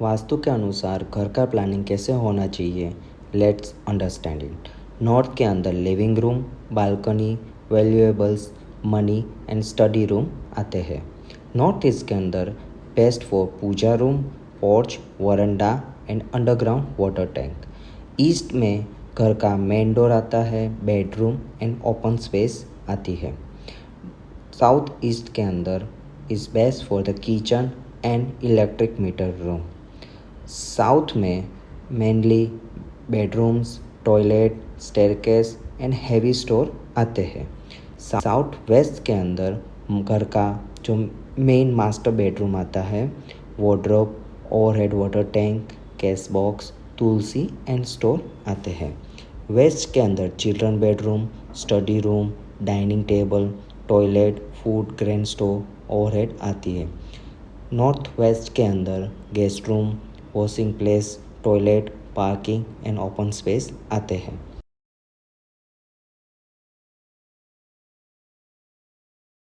वास्तु के अनुसार घर का प्लानिंग कैसे होना चाहिए, लेट्स अंडरस्टैंड इट। नॉर्थ के अंदर living room, balcony, valuables, money and study room आते हैं। नॉर्थ ईस्ट के अंदर best for puja room, porch, veranda and underground water tank. East में घर का मेन डोर आता है, बेडरूम एंड ओपन स्पेस आती है। साउथ ईस्ट के अंदर is best for the kitchen and electric meter room. South में mainly bedrooms, toilet, staircase and heavy store आते हैं। साउथ वेस्ट के अंदर घर का जो मेन मास्टर बेडरूम आता है, wardrobe, overhead water tank, cash box, Tulsi and store आते हैं। वेस्ट के अंदर children bedroom, study room, dining table, toilet, food grain store, overhead आती है। नॉर्थ वेस्ट के अंदर guest room, washing place, toilet, parking and open space आते हैं।